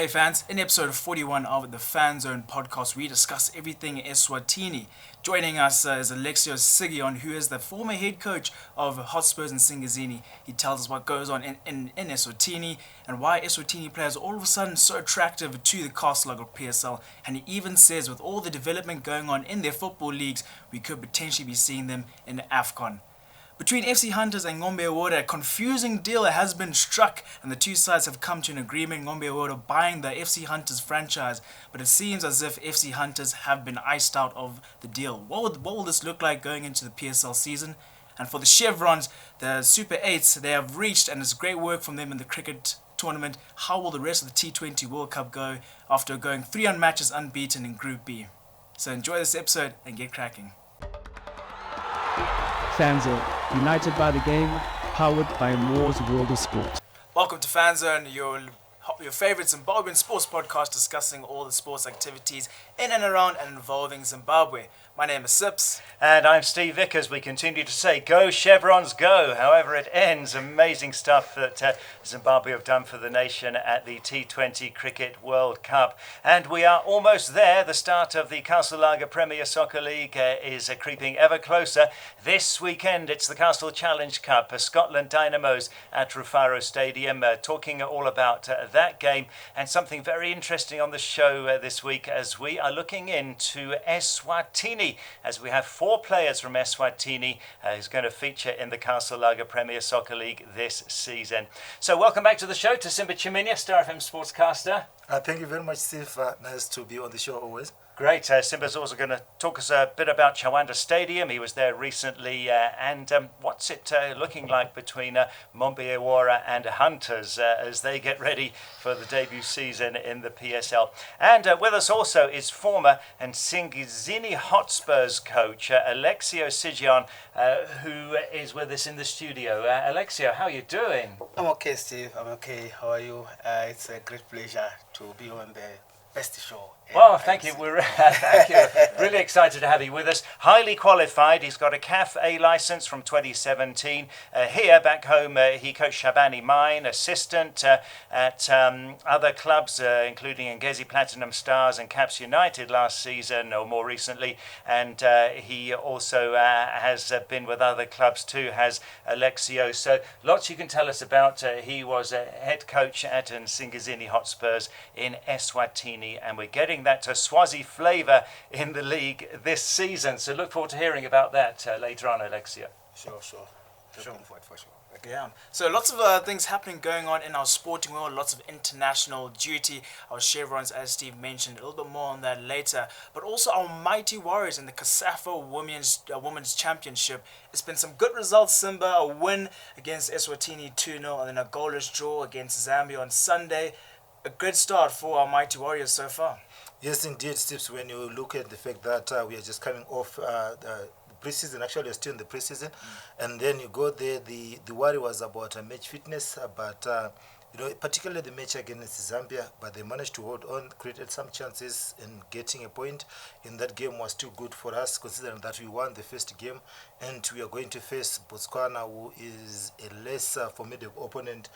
Hey fans, in episode 41 of the Fanzone Podcast, we discuss everything Eswatini. Joining us is Alexio Sigion, who is the former head coach of Hotspurs and Nsingizini. He tells us what goes on in Eswatini and why Eswatini players are all of a sudden so attractive to the castle of PSL. And he even says with all the development going on in their football leagues, we could potentially be seeing them in the AFCON. Between FC Hunters and Ngombe Award, a confusing deal has been struck and the two sides have come to an agreement, Ngombe Award buying the FC Hunters franchise, but it seems as if FC Hunters have been iced out of the deal. What will this look like going into the PSL season? And for the Chevrons, the Super 8s, they have reached, and it's great work from them in the cricket tournament. How will the rest of the T20 World Cup go after going 300 matches unbeaten in Group B? So enjoy this episode and get cracking. Fanzone, united by the game, powered by Moore's World of Sport. Welcome to Fanzone, your favorite Zimbabwean sports podcast discussing all the sports activities in and around and involving Zimbabwe. My name is Sips. And I'm Steve Vickers. We continue to say, go Chevrons, go. However it ends, amazing stuff that Zimbabwe have done for the nation at the T20 Cricket World Cup. And we are almost there. The start of the Castle Lager Premier Soccer League is creeping ever closer. This weekend, it's the Castle Challenge Cup, Scotland Dynamos at Rufaro Stadium, talking all about that game. And something very interesting on the show this week as we are looking into Eswatini, as we have 4 players from Eswatini who's going to feature in the Castle Lager Premier Soccer League this season. So welcome back to the show to Simba Chiminya, Star FM sportscaster. Thank you very much, Steve. Nice to be on the show always. Great. Simba's also going to talk us a bit about Chawanda Stadium. He was there recently. And what's it looking like between Mombiewara and Hunters as they get ready for the debut season in the PSL. And with us also is former Nsingizini Hotspurs coach, Alexio Sigion, who is with us in the studio. Alexio, how are you doing? I'm okay, Steve. I'm okay. How are you? It's a great pleasure to be on the best show. Well, thank you. We're thank you. Really excited to have you with us. Highly qualified. He's got a CAF A license from 2017. Here, back home, he coached Shabanie Mine, assistant at other clubs, including Ngezi Platinum Stars and Caps United last season, or more recently. And he also has been with other clubs too, has Alexio. So lots you can tell us about. He was a head coach at Nsingizini Hotspurs in Eswatini, and we're getting that Swazi flavour in the league this season. So look forward to hearing about that later on, Alexia. Sure. Looking forward for sure. Okay. Yeah, so lots of things happening going on in our sporting world, lots of international duty, our Chevrons, as Steve mentioned, a little bit more on that later, but also our mighty Warriors in the COSAFA Women's Championship. It's been some good results, Simba, a win against Eswatini 2-0 and then a goalless draw against Zambia on Sunday. A good start for our mighty Warriors so far. Yes, indeed, Steve. When you look at the fact that we are just coming off the preseason, actually we're still in the preseason, and then you go there, the worry was about match fitness, but particularly the match against Zambia, but they managed to hold on, created some chances, and getting a point in that game was too good for us, considering that we won the first game, and we are going to face Botswana, who is a less formidable opponent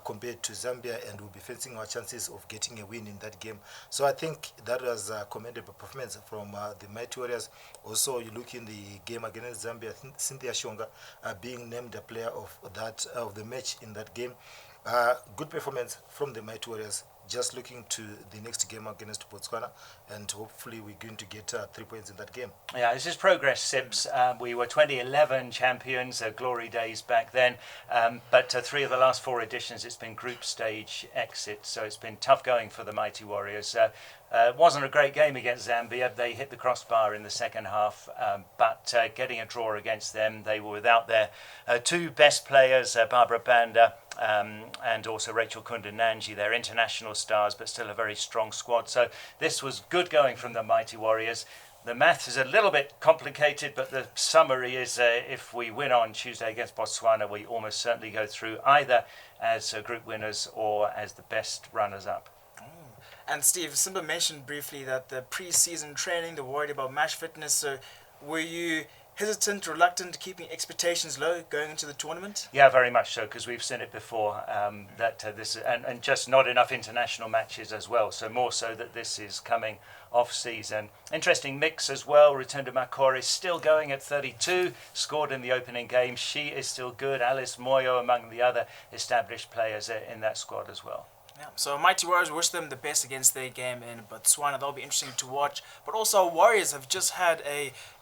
compared to Zambia, and we'll be facing our chances of getting a win in that game. So I think that was a commendable performance from the Mighty Warriors. Also, you look in the game against Zambia, Cynthia Shonga being named the player of the match in that game. Good performance from the Mighty Warriors. Just looking to the next game against Botswana, and hopefully we're going to get 3 points in that game. Yeah, this is progress, Sips. We were 2011 champions, glory days back then, but 3 of the last 4 editions it's been group stage exits, so it's been tough going for the Mighty Warriors. It wasn't a great game against Zambia. They hit the crossbar in the second half, but getting a draw against them, they were without their 2 best players, Barbara Banda and also Rachel Kundananji. They're international stars, but still a very strong squad. So this was good going from the Mighty Warriors. The math is a little bit complicated, but the summary is if we win on Tuesday against Botswana, we almost certainly go through either as group winners or as the best runners-up. And Steve, Simba mentioned briefly that the pre-season training, they're worried about match fitness. So were you hesitant, reluctant, keeping expectations low going into the tournament? Yeah, very much so, because we've seen it before, and just not enough international matches as well, so more so that this is coming off season. Interesting mix as well. Rotunda Makore is still going at 32, scored in the opening game. She is still good. Alice Moyo among the other established players in that squad as well. Yeah, so Mighty Warriors, wish them the best against their game in Botswana. That'll be interesting to watch. But also, Warriors have just had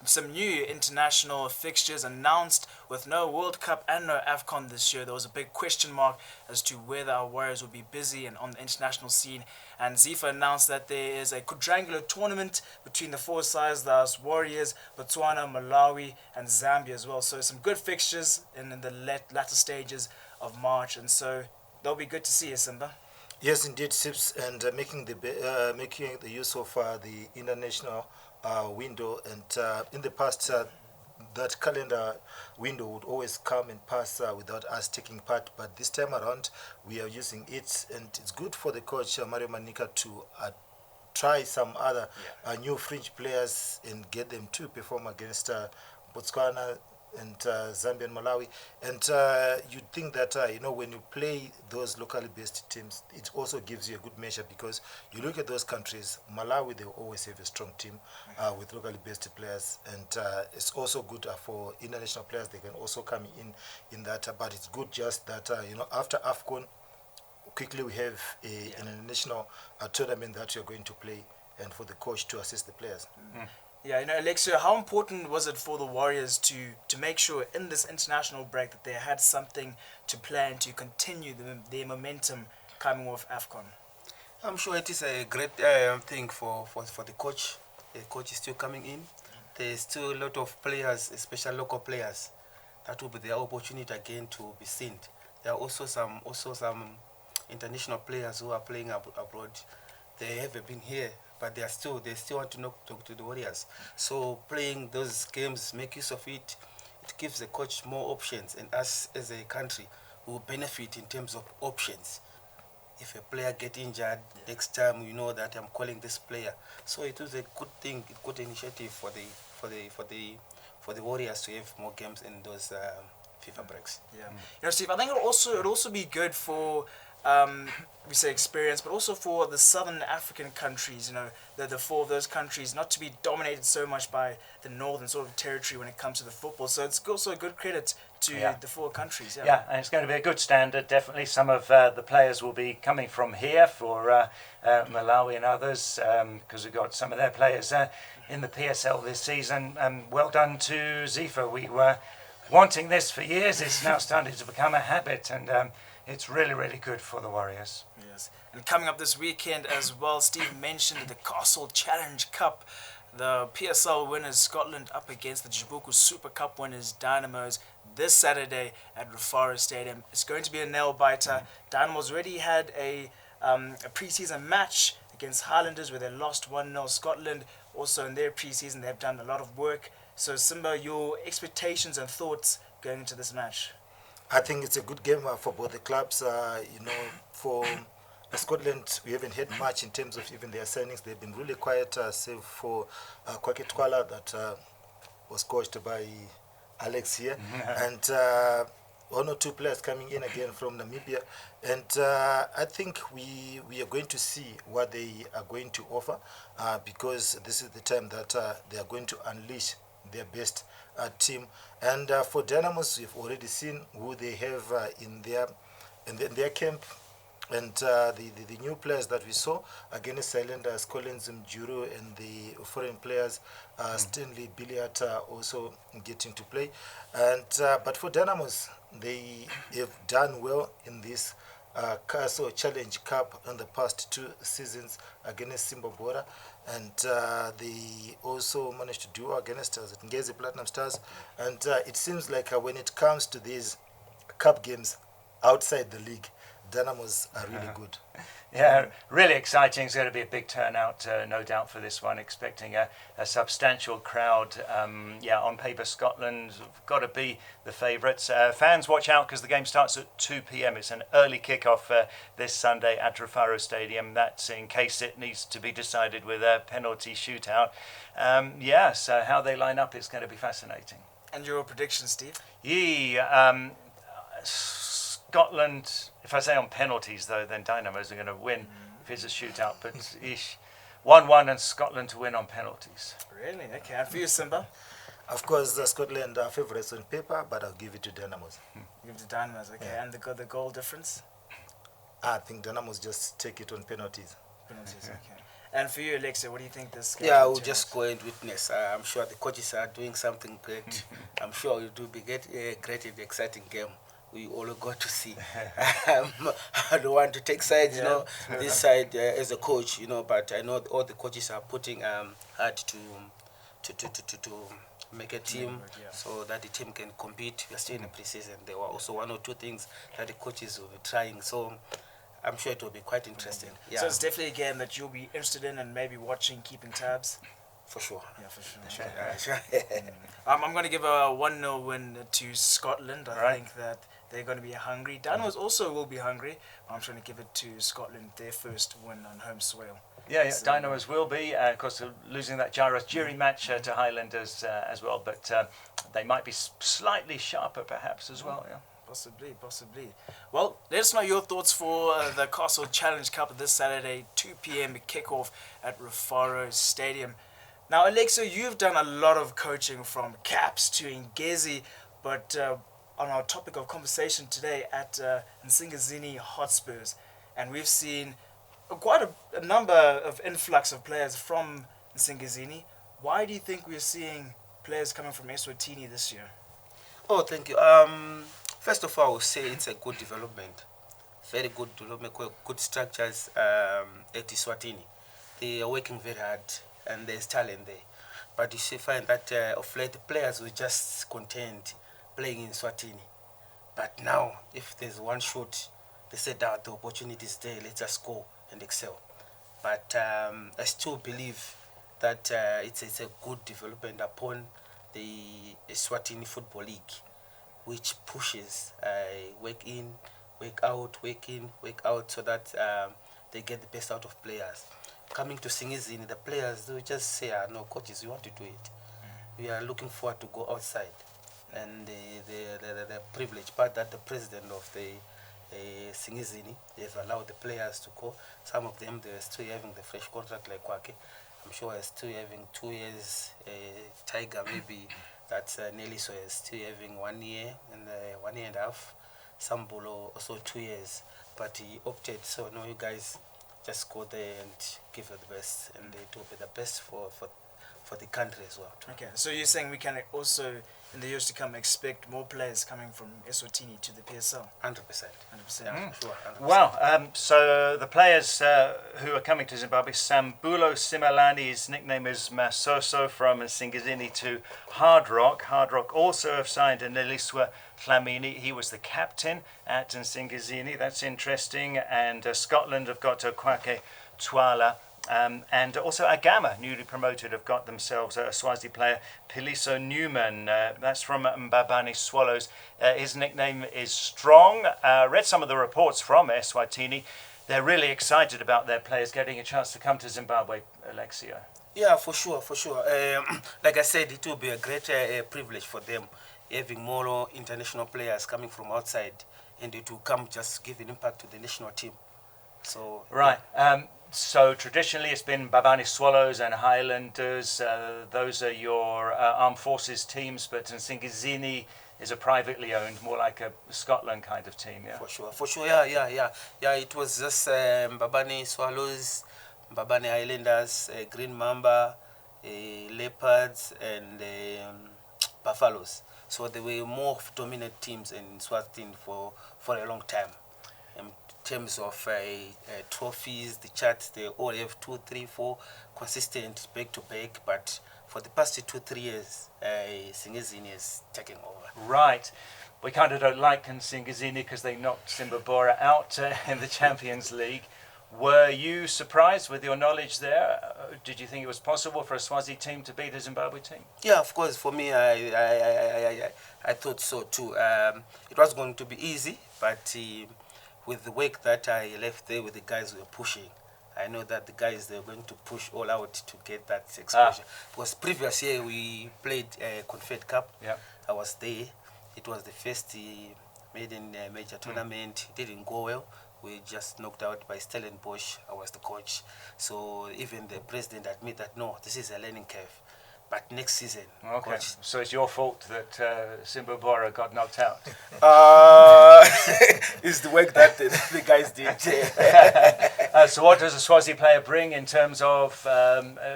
some new international fixtures announced with no World Cup and no AFCON this year. There was a big question mark as to whether our Warriors would be busy and on the international scene. And FIFA announced that there is a quadrangular tournament between the four sides, thus Warriors, Botswana, Malawi, and Zambia as well. So some good fixtures in the latter stages of March. And so they'll be good to see, Simba. Yes, indeed, Sips, and making the use of the international window. And in the past, that calendar window would always come and pass without us taking part. But this time around, we are using it, and it's good for the coach, Mario Manika, to try some other new fringe players and get them to perform against Botswana and Zambia and Malawi. And you'd think that, when you play those locally based teams, it also gives you a good measure, because you look at those countries, Malawi, they always have a strong team with locally based players. And it's also good for international players. They can also come in that. But it's good just that, after AFCON, quickly we have an international tournament that you're going to play, and for the coach to assist the players. Mm. Yeah, Alexio, how important was it for the Warriors to make sure in this international break that they had something to plan to continue their momentum coming off AFCON? I'm sure it is a great thing for the coach. The coach is still coming in. There's still a lot of players, especially local players, that will be their opportunity again to be seen. There are also some international players who are playing abroad. They haven't been here, but they still want to talk to the Warriors. So playing those games, make use of it. It gives the coach more options, and us as a country will benefit in terms of options. If a player get injured, next time you know that I'm calling this player. So it was a good thing, a good initiative for the Warriors to have more games in those FIFA breaks. Yeah, Steve, I think it'll also be good for we say experience, but also for the southern African countries, the four of those countries, not to be dominated so much by the northern sort of territory when it comes to the football. So it's also a good credit to the four countries. Yeah, and it's going to be a good standard. Definitely some of the players will be coming from here for Malawi and others, because we've got some of their players in the PSL this season. Well done to Zifa. We were wanting this for years. It's now starting to become a habit, and it's really, really good for the Warriors. Yes. And coming up this weekend as well, Steve mentioned the Castle Challenge Cup. The PSL winners Scotland up against the Chevrons Super Cup winners Dynamos this Saturday at Rufaro Stadium. It's going to be a nail-biter. Dynamos already had a pre-season match against Highlanders where they lost 1-0. Scotland also in their pre-season, they've done a lot of work. So Simba, your expectations and thoughts going into this match? I think it's a good game for both the clubs. For Scotland, we haven't had much in terms of even their signings. They've been really quiet, save for Kwake Twala that was coached by Alex here. And one or two players coming in again from Namibia. And I think we are going to see what they are going to offer, because this is the time that they are going to unleash their best team. And for Dynamos, we've already seen who they have in their camp, and the new players that we saw against Islanders, Collins Mjuru, and the foreign players, Stanley Billiard, also getting to play. And but for Dynamos, they have done well in this Castle Challenge Cup in the past 2 seasons against Simba Bora, and they also managed to do against Nsingizini Platinum Stars. And it seems like when it comes to these cup games outside the league, Dynamos are really good. Yeah, really exciting. It's going to be a big turnout, no doubt, for this one. Expecting a substantial crowd. On paper, Scotland have got to be the favourites. Fans, watch out because the game starts at 2 p.m. It's an early kick-off this Sunday at Rufaro Stadium. That's in case it needs to be decided with a penalty shootout. So how they line up is going to be fascinating. And your prediction, Steve? Scotland, if I say on penalties, though, then Dynamos are going to win if it's a shootout. But 1-1 and Scotland to win on penalties. Really? Okay. And for you, Simba? Of course, Scotland are favourites on paper, but I'll give it to Dynamos. Give it to Dynamos, okay. Yeah. And the goal difference? I think Dynamos just take it on penalties. Penalties, okay. And for you, Alexia, what do you think this game? Yeah, I will just go and witness. I'm sure the coaches are doing something great. I'm sure it will be a great and exciting game. We all got to see. I don't want to take sides, this side as a coach, but I know all the coaches are putting hard to make a team so that the team can compete. We are still in the preseason. There were also one or two things that the coaches will be trying. So I'm sure it will be quite interesting. Yeah. So it's definitely a game that you'll be interested in and maybe watching, keeping tabs. For sure. Yeah, for sure. I'm going to give a 1-0 win to Scotland. I think that they're going to be hungry. Dynamos also will be hungry. I'm trying to give it to Scotland, their first win on home soil. Yeah, Dynamos will be. Of course, losing that Gyros jury match to Highlanders as well. But they might be slightly sharper, perhaps, as well. Yeah. Possibly. Well, let us know your thoughts for the Castle Challenge Cup this Saturday, 2 p.m. kickoff at Rufaro Stadium. Now, Alexio, you've done a lot of coaching from Caps to Ngezi, but on our topic of conversation today at Nsingizini Hotspurs, and we've seen quite a number of influx of players from Nsingizini. Why do you think we're seeing players coming from Eswatini this year? Oh, thank you. First of all, I would say it's a good development. Very good development, good structures at Eswatini. They are working very hard and there's talent there. But you see, find that of late, the players were just content playing in Eswatini. But now, if there's one shot, they said that the opportunity is there, let's just go and excel. But I still believe that it's a good development upon the Eswatini Football League, which pushes work in, work out, work in, work out, so that they get the best out of players. Coming to Nsingizini, the players, they just say, no, coaches, we want to do it. We are looking forward to go outside. And the privileged part that the president of the Nsingizini, they've allowed the players to go. Some of them, they're still having the fresh contract like Kwake. I'm sure they're still having 2 years. Tiger, maybe, that's Nelly, so he's still having 1 year and 1 year and a half. Sambulo also 2 years. But he opted, so no, you guys just go there and give it the best. And it will be the best for the country as well. Okay, so you're saying we can also, in the years to come, expect more players coming from Eswatini to the PSL? 100%. 100%. Yeah, sure. 100%. Wow. So the players who are coming to Zimbabwe, Sambulo Simelani, his nickname is Masoso, from Nsingizini to Hard Rock. Hard Rock also have signed Neliswa Dlamini. He was the captain at Nsingizini. That's interesting. And Scotland have got Kwake Twala. And also Agama, newly promoted, have got themselves a Swazi player, Piliso Newman. That's from Mbabane Swallows. His nickname is Strong. Read some of the reports from Eswatini. They're really excited about their players getting a chance to come to Zimbabwe, Alexio. Yeah, for sure. Like I said, it will be a great privilege for them, having more international players coming from outside, and it will come just give an impact to the national team. So right. So traditionally it's been Mbabane Swallows and Highlanders. Those are your armed forces teams, but Nsingizini is a privately owned, more like a Scotland kind of team. Yeah. For sure. Yeah. It was just Mbabane Swallows, Mbabane Highlanders, Green Mamba, Leopards, and Buffaloes. So they were more dominant teams in Eswatini for a long time. In terms of trophies, the charts, they all have 2, 3, 4 consistent back to back. But for the past 2, 3 years, Nsingizini is taking over. Right. we kind of don't like Nsingizini because they knocked Simba out in the Champions League. Were you surprised with your knowledge there? Did you think it was possible for a Swazi team to beat a Zimbabwe team? Yeah, of course. For me, I thought so too. It was going to be easy, but with the work that I left there with the guys who were pushing, I know that the guys, they were going to push all out to get that exposure. Because previous year we played Confed Cup. Yeah. I was there. It was the first maiden major tournament. It didn't go well. We just knocked out by Stellenbosch. I was the coach. So even the president admitted that, no, this is a learning curve. But next season, okay. coach. So it's your fault that Simba got knocked out? It's the work that the guys did. So what does a Swazi player bring in terms of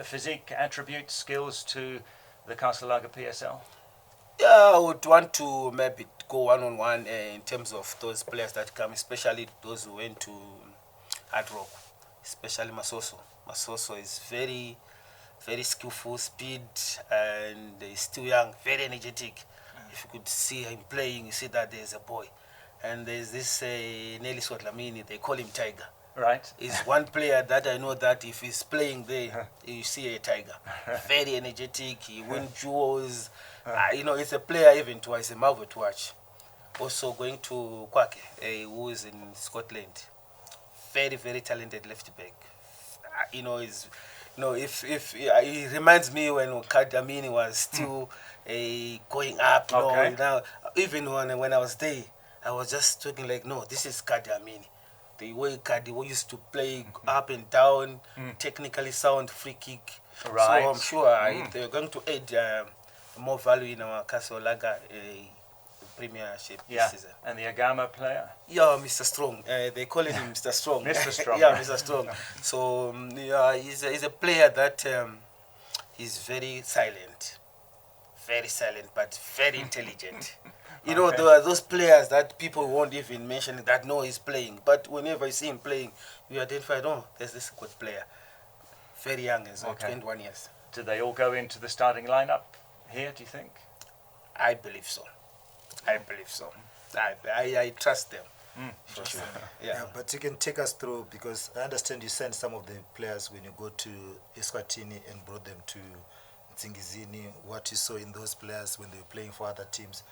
physique, attributes, skills to the Casalaga PSL? Yeah, I would want to maybe go one-on-one in terms of those players that come, especially those who went to Hard Rock, especially Masoso. Masoso is very, very skillful, speed, and he's still young, very energetic. If you could see him playing, you see that there's a boy. And there's this Nelly Swatlamini, they call him Tiger. Right. He's one player that I know that if he's playing there, you see a tiger. Very energetic, he wins duels. You know, it's a player even to us, a marvel to watch. Also going to Kwake, who is in Scotland. Very, very talented left back. You know, if he reminds me when Kadamini was still going up. You know, now, even when I was there, I was just talking like, no, this is Kadamini. The way Kadi used to play up and down, technically sound, free kick. Right. So I'm sure they're going to add more value in our Casalaga Premiership this season. And the Agama player? Yeah, Mr. Strong. They call him Mr. Strong. Mr. Strong. Yeah, Mr. Strong. So yeah, he's a player that is very silent, but very intelligent. You know, there are those players that people won't even mention that know he's playing. But whenever you see him playing, you identify, oh, there's this good player. Very young, as 21 years. Do they all go into the starting lineup here, do you think? I believe so. I trust them. For sure. Yeah, but you can take us through, because I understand you sent some of the players when you go to Eswatini and brought them to Nsingizini. What you saw in those players when they were playing for other teams?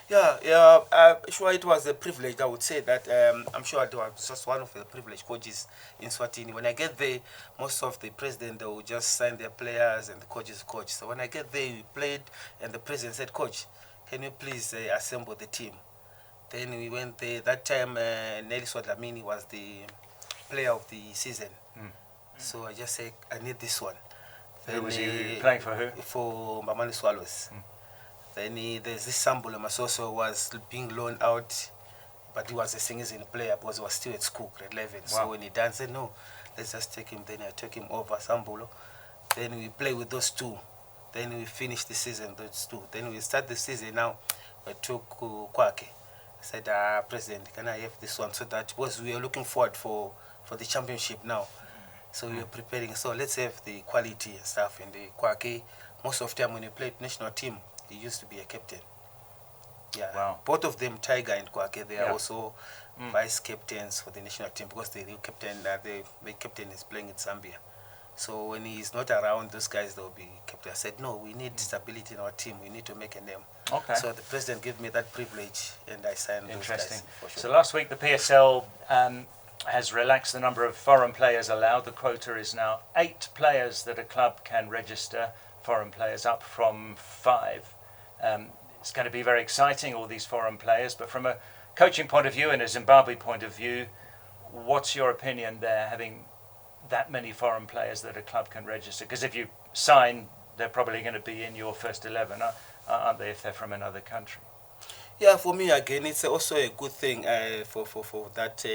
Sure, it was a privilege. I would say that I'm sure I was just one of the privileged coaches in Swatini. When I get there, most of the president, they will just sign their players and the coaches coach. So when I get there, we played, and the president said, "Coach, can you please assemble the team?" Then we went there. That time, Nelly Swatlamini was the player of the season. So I just said, I need this one. Who was he playing for? Who? For Mbamani Swallows. Then there's this Sambulo Masoso was being loaned out, but he was a Nsingizini player because he was still at school, grade 11. Wow. So when he done, said, no, let's just take him. Then I took him over, Sambulo. Then we play with those two. Then we finish the season, those two. Then we start the season now. I took Kwake. I said, President, can I have this one? So that, because we are looking forward for the championship now. So we are preparing. So let's have the quality and stuff in the Kwake. Most of the time when you play national team, he used to be a captain. Yeah. Wow. Both of them, Tiger and Kwake, they are also vice captains for the national team, because the captain is playing in Zambia. So when he's not around, those guys, they'll be captain. I said, no, we need stability in our team. We need to make a name. Okay. So the president gave me that privilege, and I signed those guys. For sure. So last week the PSL has relaxed the number of foreign players allowed. The quota is now 8 players that a club can register, foreign players up from 5. It's going to be very exciting, all these foreign players, but from a coaching point of view and a Zimbabwe point of view, what's your opinion there, having that many foreign players that a club can register? Because if you sign, they're probably going to be in your first 11, aren't they, if they're from another country? Yeah, for me, again, it's also a good thing for that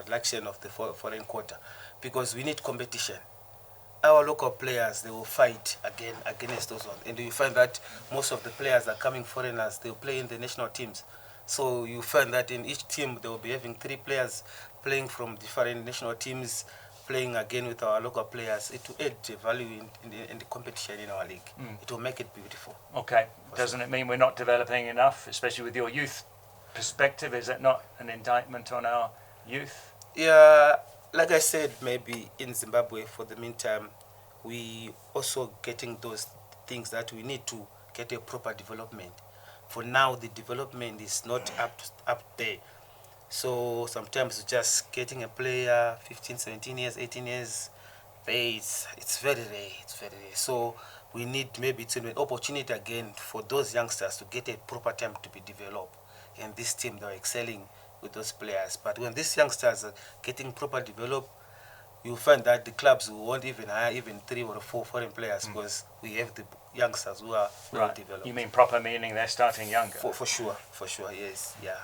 election of the foreign quota, because we need competition. Our local players, they will fight against those ones. And you find that most of the players are coming foreigners, they'll play in the national teams. So you find that in each team, they will be having 3 players playing from different national teams, playing again with our local players, it will add value in the competition in our league. It will make it beautiful. Okay. Doesn't it mean we're not developing enough, especially with your youth perspective? Is that not an indictment on our youth? Yeah, like I said, maybe in Zimbabwe for the meantime, we also getting those things that we need to get a proper development. For now, the development is not up there. So sometimes just getting a player 15, 17 years, 18 years, it's very rare. It's very rare. So we need maybe to an opportunity again for those youngsters to get a proper time to be developed. And this team, they're excelling with those players. But when these youngsters are getting proper developed, you'll find that the clubs won't even hire even 3 or 4 foreign players because we have the youngsters who are well developed. You mean proper meaning they're starting younger? For sure, yes, yeah.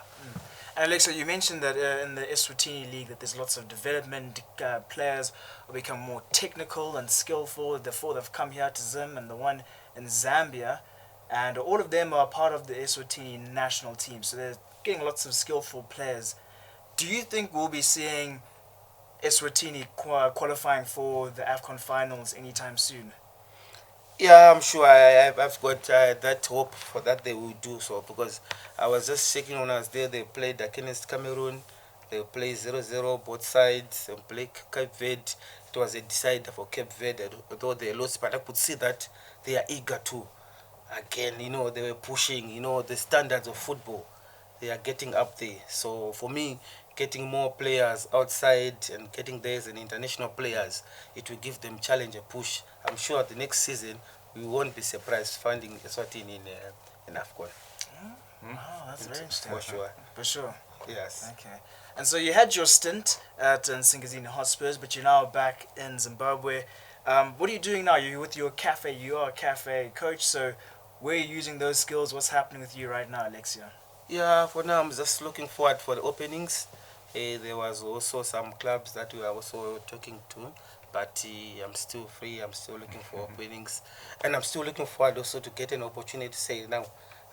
And Alexio, you mentioned that in the Eswatini League that there's lots of development. Players are becoming more technical and skillful. The 4 that have come here to Zim and the one in Zambia. And all of them are part of the Eswatini national team. So they're getting lots of skillful players. Do you think we'll be seeing Eswatini qualifying for the AFCON finals anytime soon? Yeah, I'm sure I've got that hope for that they will do so, because I was just checking when I was there. They played against Cameroon. They played 0-0 both sides. They played Cape Verde. It was a decider for Cape Verde, although they lost, but I could see that they are eager to. Again, they were pushing, the standards of football. They are getting up there. So for me, getting more players outside and getting there as an international players, it will give them challenge and push. I'm sure the next season we won't be surprised finding Eswatini in AFCON. Oh, that's very interesting. For sure. For sure. Yes. Okay. And so you had your stint at Nsingizini Hotspurs, but you're now back in Zimbabwe. What are you doing now? You're with your cafe. You are a cafe coach. So where are you using those skills? What's happening with you right now, Alexio? Yeah, for now I'm just looking forward for the openings. There was also some clubs that we are also talking to, but I'm still free. I'm still looking for openings, and I'm still looking forward also to get an opportunity to say now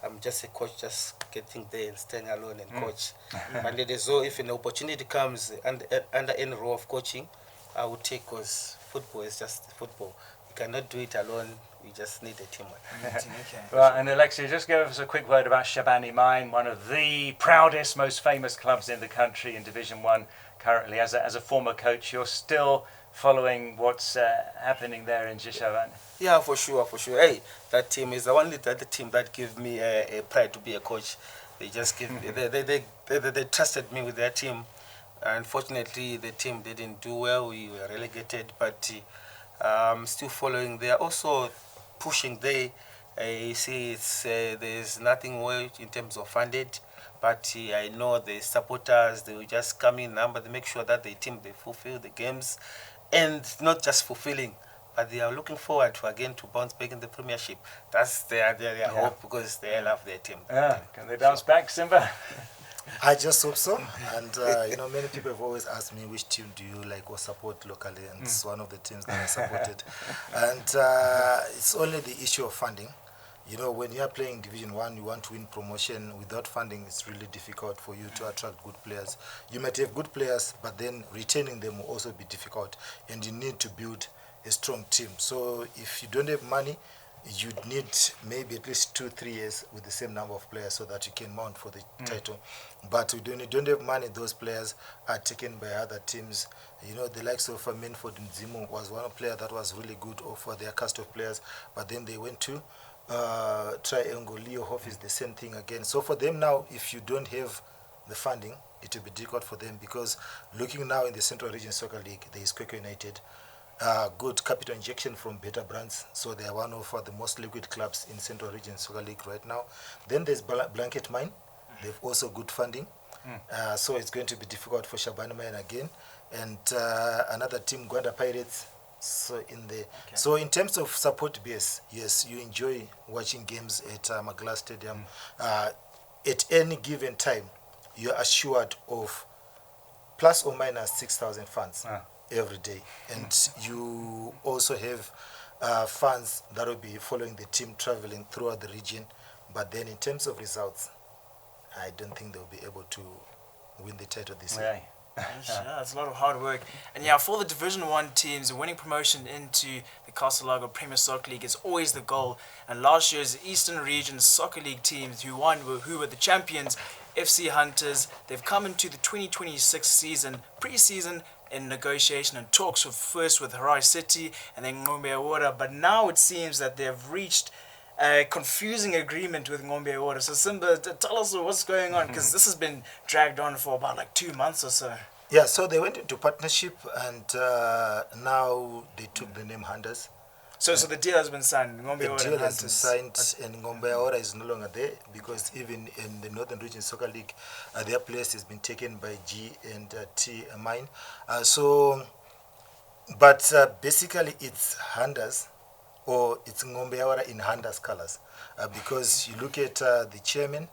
I'm just a coach, just getting there and staying alone and coach. And if an opportunity comes under any role of coaching, I would take, because football is just football. You cannot do it alone. We just need a teamwork. Well, and Alexia, just give us a quick word about Shabanie Mine, one of the proudest, most famous clubs in the country in Division 1 currently. As a former coach, you're still following what's happening there in Shabanie? Yeah, for sure. Hey, that team is the only team that gave me a pride to be a coach. They just give me, they trusted me with their team. Unfortunately, the team didn't do well. We were relegated, but still following. They are also pushing there. You see, there's nothing well in terms of funded, but I know the supporters, they will just come in number, they make sure that the team, they fulfill the games, and not just fulfilling, but they are looking forward to bounce back in the Premiership. That's their hope, because they love their team. Yeah, can they bounce back, Simba? I just hope so. And, many people have always asked me, which team do you like or support locally? And it's one of the teams that I supported. And it's only the issue of funding. When you are playing Division 1, you want to win promotion. Without funding, it's really difficult for you to attract good players. You might have good players, but then retaining them will also be difficult. And you need to build a strong team. So if you don't have money, you'd need maybe at least 2-3 years with the same number of players so that you can mount for the title. But when you don't have money, those players are taken by other teams. The likes of Manford Nzimu was one player that was really good for their cast of players, but then they went to Triangle. Leo Hoff is the same thing again. So for them now, if you don't have the funding, it will be difficult for them, because looking now in the Central Region Soccer League, there is Kwekwe United. Good capital injection from Better Brands, so they are one of the most liquid clubs in Central Region Soccer League right now. Then there's Blanket Mine. They've also good funding, so it's going to be difficult for Shabanie Mine again. And another team, Gwanda Pirates. So in terms of support base, yes, you enjoy watching games at Magla Stadium. At any given time, you're assured of plus or minus 6,000 fans. Every day, and you also have fans that will be following the team traveling throughout the region. But then in terms of results, I don't think they'll be able to win the title this year. Yeah, it's a lot of hard work. And yeah, for the Division 1 teams, winning promotion into the Casalago Premier Soccer League is always the goal. And last year's Eastern Region Soccer League teams who were the champions, FC Hunters, they've come into the 2026 season, pre-season, in negotiation and talks first with Harai City and then Ngombe Awara. But now it seems that they've reached a confusing agreement with Ngombe Awara. So Simba, tell us what's going on, because this has been dragged on for about like 2 months or so. Yeah, so they went into partnership and now they took the name Hunters. So the deal has been signed. Ngombe The Awara deal and has been Hunters. signed and Ngombe Awara is no longer there because even in the Northern Region Soccer League, their place has been taken by G&T Mine. But basically it's Hunters, or it's Ngombe Awara in Hunters colors, because you look at the chairman,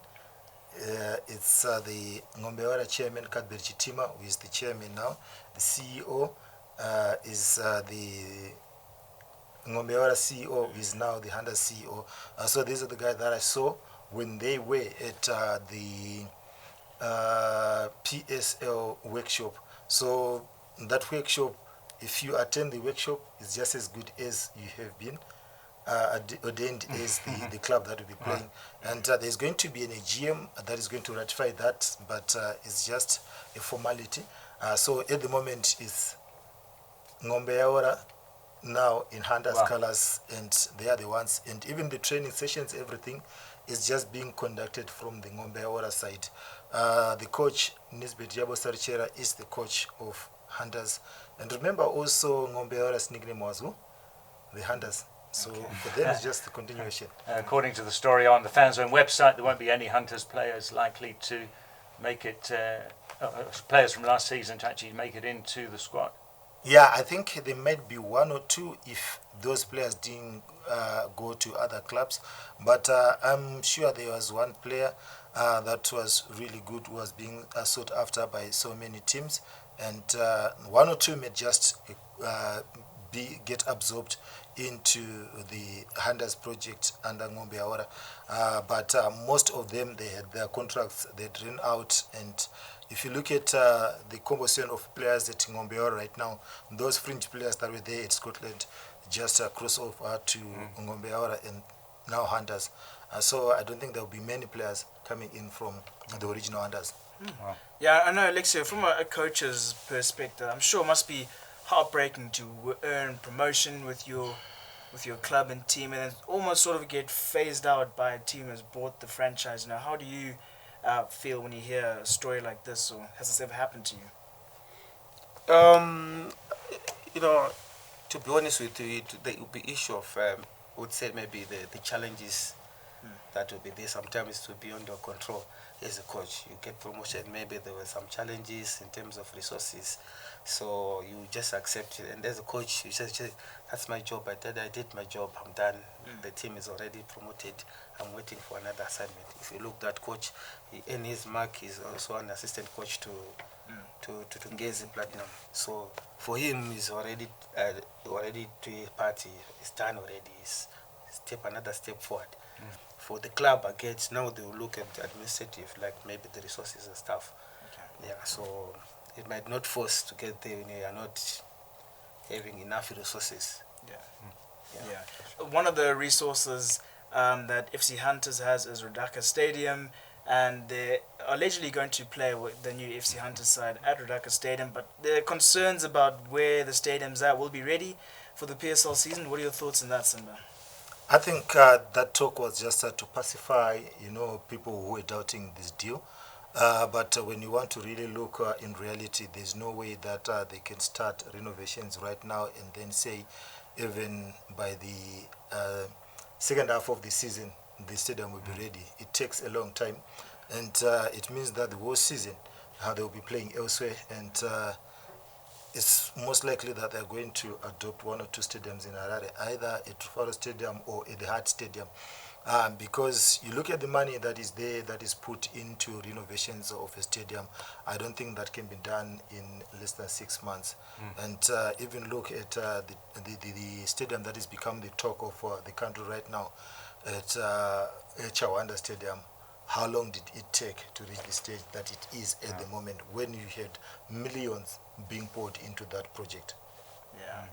it's the Ngombe Awara chairman, Kadberi Chitima, who is the chairman now. The CEO is the Ngombe Awara CEO, who is now the Hunters CEO. So these are the guys that I saw when they were at the PSL workshop. So that workshop, if you attend the workshop, it's just as good as you have been ordained as the club that will be playing. And there's going to be an AGM that is going to ratify that, but it's just a formality. So at the moment, it's Ngombe Awara now in Hunters colors, and they are the ones. And even the training sessions, everything is just being conducted from the Ngombe Awara side. The coach, Nisbet Jabo Sarichera, is the coach of Hunters. And remember also Ngombe Awara's nickname was who? The Hunters. So for them it's just the continuation. According to the story on the Fanzone website, there won't be any Hunters players likely to make it, players from last season to actually make it into the squad. Yeah, I think there might be one or two if those players didn't go to other clubs. But I'm sure there was one player that was really good, was being sought after by so many teams. And one or two may just get absorbed into the Hunters project under Ngombe Awara. But most of them, they had their contracts, they'd run out. And if you look at the composition of players at Ngombe Awara right now, those fringe players that were there at Scotland just cross over to Ngombe Awara and now Hunters. So I don't think there will be many players coming in from the original Hunters. Wow. Yeah, I know, Alexio, from a coach's perspective, I'm sure it must be heartbreaking to earn promotion with your club and team, and then almost sort of get phased out by a team that's bought the franchise. Now, how do you feel when you hear a story like this, or has this ever happened to you? You know, to be honest with you, the issue of, I would say maybe the challenges that will be there sometimes to be under control. As a coach, you get promotion, maybe there were some challenges in terms of resources, so you just accept it. And as a coach, you just that's my job. I did my job. I'm done. The team is already promoted. I'm waiting for another assignment. If you look at coach, in his mark, he's also an assistant coach to Ngezi Platinum. So for him, he's already to a party. It's done already. He's another step forward. For the club, again, now they will look at the administrative, like maybe the resources and stuff. Okay. Yeah, so it might not force to get there when you are not having enough resources. Yeah. One of the resources that FC Hunters has is Rodaka Stadium, and they're allegedly going to play with the new FC Hunters side at Rodaka Stadium, but there are concerns about where the stadium's at. Will be ready for the PSL season. What are your thoughts on that, Simba? I think that talk was just to pacify, people who were doubting this deal. But when you want to really look in reality, there's no way that they can start renovations right now and then say even by the second half of the season, the stadium will be ready. It takes a long time. And it means that the whole season, they will be playing elsewhere. And it's most likely that they're going to adopt one or two stadiums in Harare, either at Trufaro Stadium or at the Hart Stadium. Because you look at the money that is there, that is put into renovations of a stadium, I don't think that can be done in less than 6 months. And even look at the stadium that has become the talk of the country right now, at Chawanda Stadium. how long did it take to reach the stage that it is at the moment when you had millions being poured into that project? Yeah.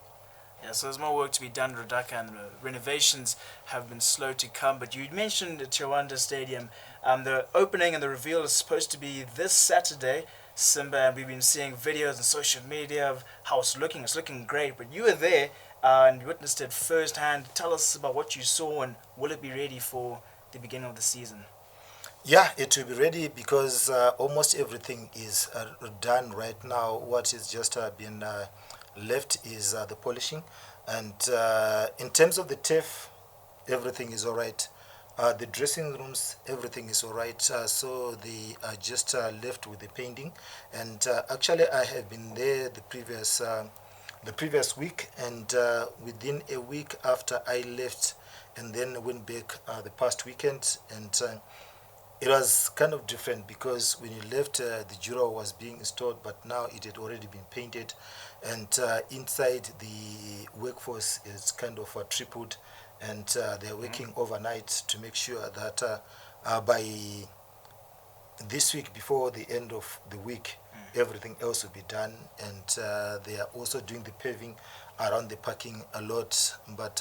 Yeah, so there's more work to be done, Radaka, and the renovations have been slow to come. But you mentioned the Chawanda Stadium. The opening and the reveal is supposed to be this Saturday, Simba, and we've been seeing videos on social media of how it's looking. It's looking great. But you were there and witnessed it firsthand. Tell us about what you saw, and will it be ready for the beginning of the season? Yeah, it will be ready because almost everything is done right now. What is just been left is the polishing, and in terms of the turf, everything is all right. The dressing rooms, everything is all right. So they are just left with the painting, and actually I have been there the previous week, and within a week after I left, and then went back the past weekend, and it was kind of different because when you left, the Juro was being installed, but now it had already been painted, and inside the workforce is kind of tripled, and they're working overnight to make sure that by this week, before the end of the week, everything else will be done, and they are also doing the paving around the parking a lot, but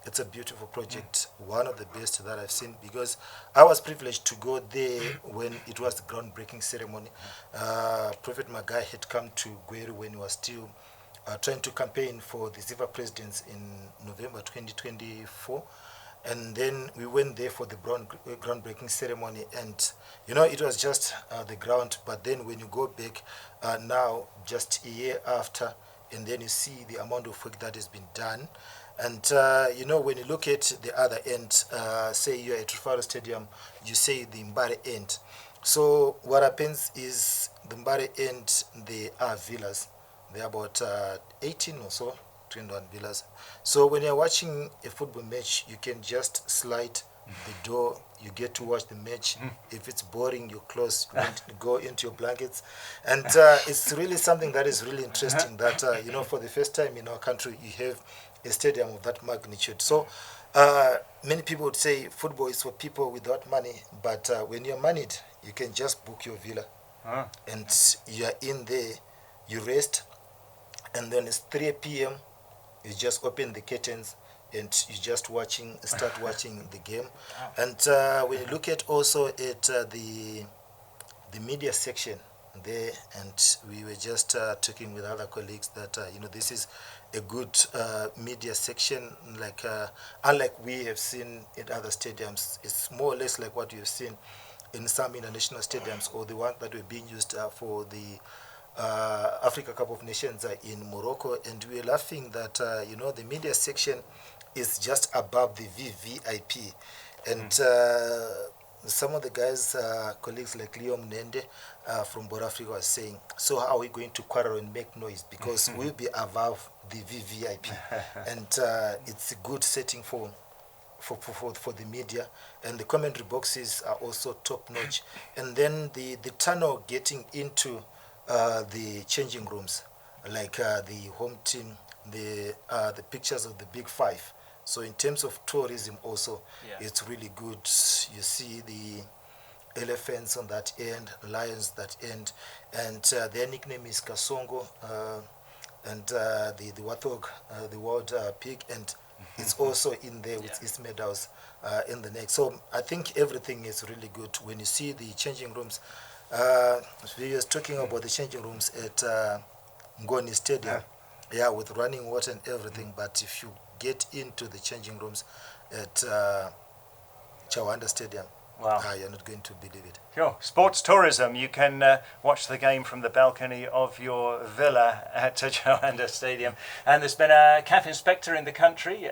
it's a beautiful project, one of the best that I've seen, because I was privileged to go there when it was the groundbreaking ceremony. Prophet Magai had come to Gweru when he was still trying to campaign for the Zimbabwe presidency in November 2024. And then we went there for the groundbreaking ceremony, and it was just the ground. But then when you go back now, just a year after, and then you see the amount of work that has been done. And, when you look at the other end, say you're at Trafalgar Stadium, you say the Mbare end. So what happens is the Mbare end, they are villas. They're about 18 or so, 21 villas. So when you're watching a football match, you can just slide the door, you get to watch the match. If it's boring, you close, you go into your blankets. And it's really something that is really interesting that, for the first time in our country, you have a stadium of that magnitude. So many people would say football is for people without money, but when you're moneyed, you can just book your villa, and you're in there, you rest, and then it's 3 p.m., you just open the curtains, and you just start watching the game. And when you look at also at the media section there, and we were just talking with other colleagues that this is a good media section, like unlike we have seen in other stadiums. It's more or less like what you have seen in some international stadiums, or the one that were being used for the Africa Cup of Nations in Morocco. And we were laughing that the media section is just above the VVIP, and some of the guys, colleagues like Leo Mnende from Bora Africa, was saying, so how are we going to quarrel and make noise, because we'll be above the VVIP. And it's a good setting for the media, and the commentary boxes are also top notch. And then the tunnel getting into the changing rooms, like the home team, the pictures of the big five. So in terms of tourism also, it's really good. You see the elephants on that end, lions that end, and their nickname is Kasongo, and the warthog, the wild pig, and it's also in there with its medals in the neck. So I think everything is really good. When you see the changing rooms, we were talking about the changing rooms at Ngoni Stadium, with running water and everything, but if you get into the changing rooms at Chawanda Stadium, you're not going to believe it. Sure. Sports tourism. You can watch the game from the balcony of your villa at Chawanda Stadium. And there's been a CAF inspector in the country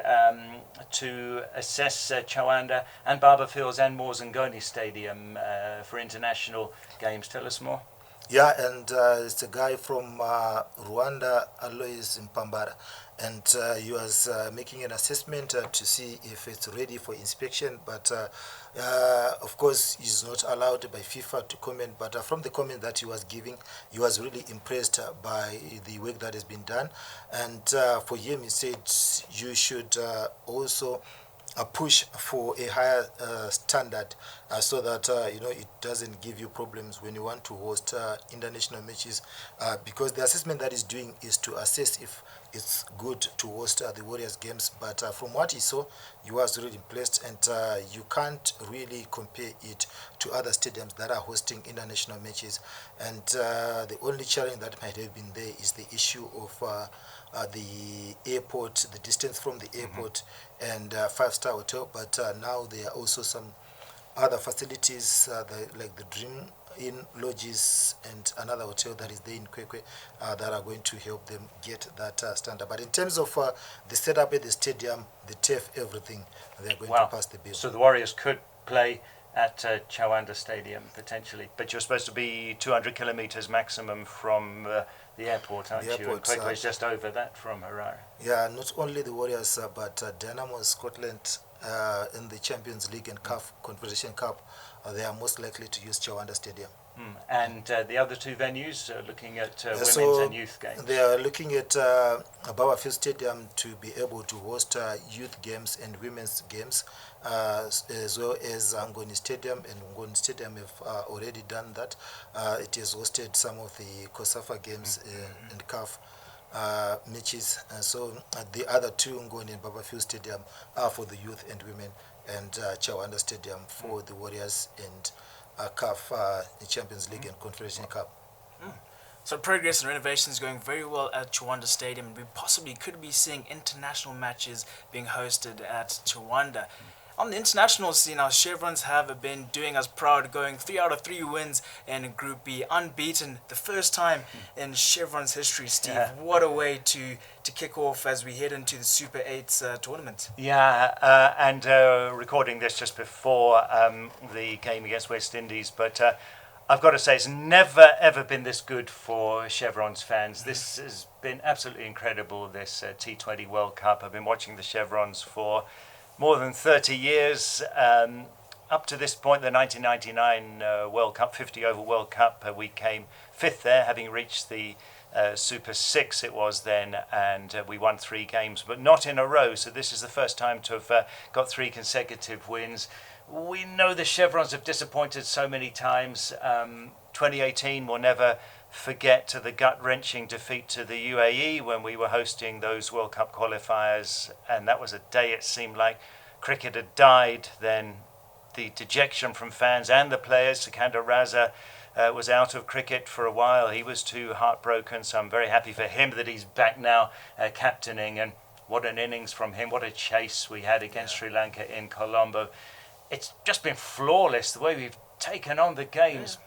to assess Chawanda and Barberfields and Morzingoni Stadium for international games. Tell us more. Yeah, and it's a guy from Rwanda, Alois Mpambara, and he was making an assessment to see if it's ready for inspection, but of course he's not allowed by FIFA to comment, but from the comment that he was giving, he was really impressed by the work that has been done. And for him, he said you should also push for a higher standard, so that it doesn't give you problems when you want to host international matches, because the assessment that is doing is to assess if it's good to host the Warriors games. But from what he saw, he was really impressed, and you can't really compare it to other stadiums that are hosting international matches. And the only challenge that might have been there is the issue of the airport, the distance from the airport and five-star hotel. But now there are also some other facilities, like the Dream Inn lodges and another hotel that is there in Kwekwe, that are going to help them get that standard. But in terms of the setup at the stadium, the turf, everything, they're going to pass the bill. So the Warriors could play at Chawanda Stadium potentially, but you're supposed to be 200 kilometres maximum from the airport, aren't you? And Kwekwe is just over that from Harare. Yeah, not only the Warriors, but Dynamo Scotland in the Champions League and CAF Confederation Cup, they are most likely to use Chawanda Stadium. And the other two venues, looking at women's and youth games? They are looking at Baba Field Stadium to be able to host youth games and women's games, as well as Ngoni Stadium. And Ngoni Stadium have already done that. It has hosted some of the COSAFA games and CAF matches. So the other two, Ngoni and Baba Field Stadium, are for the youth and women, and Chawanda Stadium for the Warriors and CAF, the Champions League and Confederation Cup. So progress and renovations going very well at Chawanda Stadium. We possibly could be seeing international matches being hosted at Chawanda. On the international scene, our Chevrons have been doing us proud, going 3 out of 3 wins in Group B, unbeaten, the first time in Chevrons history. Steve, what a way to kick off as we head into the Super 8 tournament. Yeah, and recording this just before the game against West Indies, but I've got to say it's never ever been this good for Chevrons fans. This has been absolutely incredible, this T20 World Cup. I've been watching the Chevrons for more than 30 years. Up to this point, the 1999 World Cup, 50-over World Cup, we came 5th there, having reached the Super 6 it was then, and we won 3 games, but not in a row. So this is the first time to have got 3 consecutive wins. We know the Chevrons have disappointed so many times. 2018 will never forget the gut-wrenching defeat to the UAE when we were hosting those World Cup qualifiers, and that was a day it seemed like cricket had died. Then the dejection from fans and the players. Sikandar Raza was out of cricket for a while. He was too heartbroken, so I'm very happy for him that he's back now captaining, and what an innings from him. What a chase we had against Sri Lanka in Colombo. It's just been flawless, the way we've taken on the games,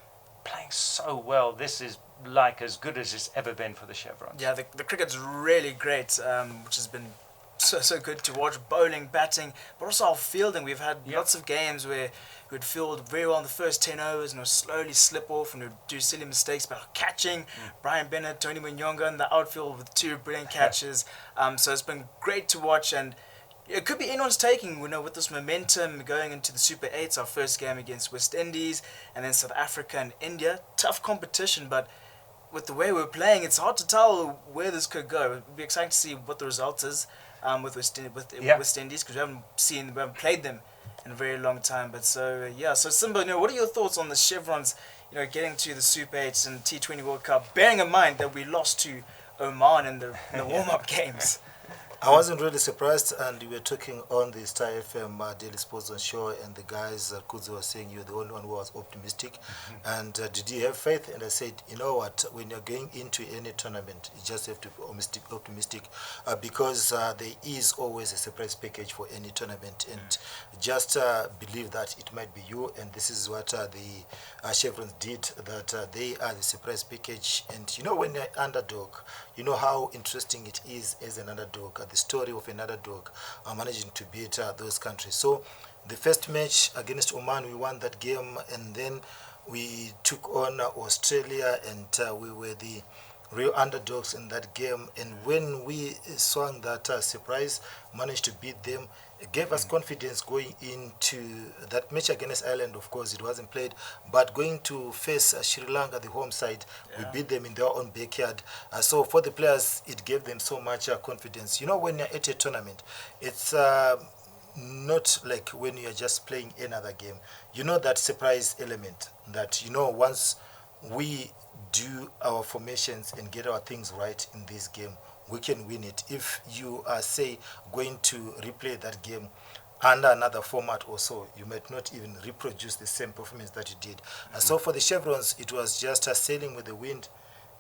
playing so well. This is like as good as it's ever been for the Chevrons. Yeah, the cricket's really great, which has been so good to watch. Bowling, batting, but also our fielding. We've had lots of games where we'd field very well in the first 10 overs and would slowly slip off and would do silly mistakes. But our catching, Brian Bennett, Tony Munyonga in the outfield with 2 brilliant catches. So it's been great to watch, and it could be anyone's taking, with this momentum going into the Super 8s, our first game against West Indies, and then South Africa and India. Tough competition, but with the way we're playing, it's hard to tell where this could go. It'd be exciting to see what the result is with West Indies, because we haven't played them in a very long time. But so Simba, what are your thoughts on the Chevrons, getting to the Super 8s and T20 World Cup, bearing in mind that we lost to Oman in the warm-up games? I wasn't really surprised, and we were talking on the Star FM Daily Sports on show, and the guys at Kudzo were saying you're the only one who was optimistic. And did you have faith? And I said, you know what, when you're going into any tournament, you just have to be optimistic, because there is always a surprise package for any tournament, and just believe that it might be you. And this is what the Chevrons did, that they are the surprise package. And when you're underdog, you know how interesting it is as an underdog, the story of an underdog managing to beat those countries. So the first match against Oman, we won that game, and then we took on Australia, and we were the real underdogs in that game. And when we swung that surprise, managed to beat them, it gave us confidence going into that match against Ireland. Of course, it wasn't played, but going to face Sri Lanka, the home side, we beat them in their own backyard. So for the players, it gave them so much confidence. When you're at a tournament, it's not like when you're just playing another game. You know that surprise element that, once we do our formations and get our things right in this game, we can win it. If you are, say, going to replay that game under another format or so, you might not even reproduce the same performance that you did. And so for the Chevrons, it was just sailing with the wind.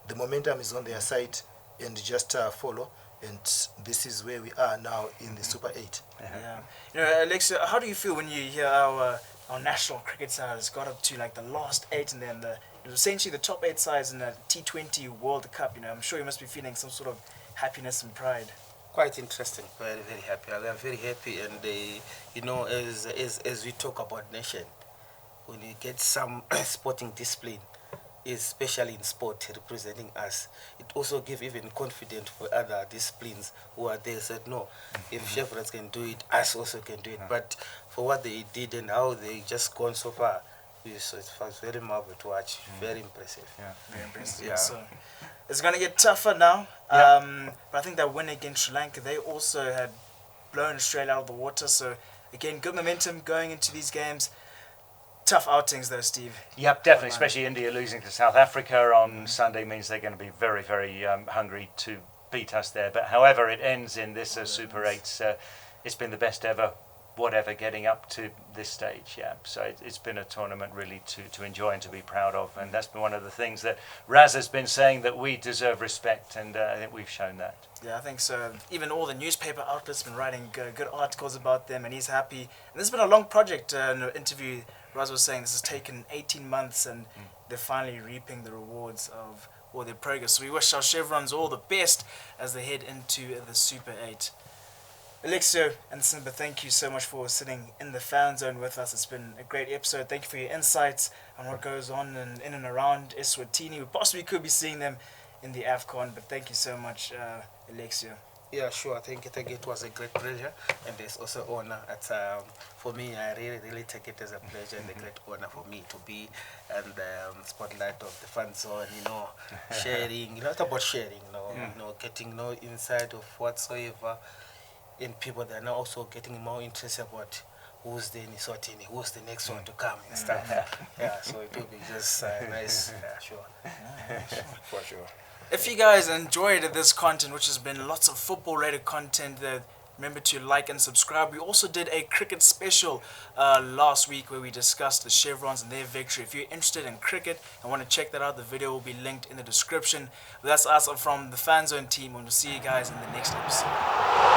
The momentum is on their side, and just follow. And this is where we are now in the Super 8. Yeah. Alexio, how do you feel when you hear our national cricket side has got up to like the last 8 and then essentially the top 8 sides in the T20 World Cup? I'm sure you must be feeling some sort of happiness and pride. Quite interesting. Very, very happy. I am very happy, and as we talk about nation, when you get some sporting discipline, especially in sport, representing us, it also gives even confidence for other disciplines who are there. Said no, if Chevrons can do it, us also can do it. But for what they did and how they just gone so far, it was very marvelous to watch. Very impressive. Very impressive. Yeah. So it's going to get tougher now. But I think that win against Sri Lanka, they also had blown Australia out of the water. So again, good momentum going into these games. Tough outings though, Steve. Yep, definitely, especially India losing to South Africa on Sunday means they're going to be very, very hungry to beat us there. But however it ends in this Super 8, it's been the best ever, whatever, getting up to this stage. Yeah, so it's been a tournament really to enjoy and to be proud of, and that's been one of the things that Raz has been saying, that we deserve respect, and I think we've shown that. Yeah, I think so. Even all the newspaper outlets have been writing good articles about them, and he's happy. And this has been a long project. In an interview, Raz was saying this has taken 18 months, and they're finally reaping the rewards of all their progress. So we wish our Chevrons all the best as they head into the Super 8. Alexio and Simba, thank you so much for sitting in the fan zone with us. It's been a great episode. Thank you for your insights on what goes on in and around Eswatini. We possibly could be seeing them in the AFCON, but thank you so much, Alexio. Yeah, sure. I think it was a great pleasure, and it's also honor. For me, I really take it as a pleasure and a great honor for me to be in the spotlight of the fan zone. Sharing. It's about sharing. Getting insight of whatsoever. And people that are now also getting more interested about who's the Eswatini, who's the next one to come and stuff. So it will be just nice. Sure. For sure. If you guys enjoyed this content, which has been lots of football-related content, remember to like and subscribe. We also did a cricket special last week where we discussed the Chevrons and their victory. If you're interested in cricket and want to check that out, the video will be linked in the description. That's us from the Fanzone team, and we'll see you guys in the next episode.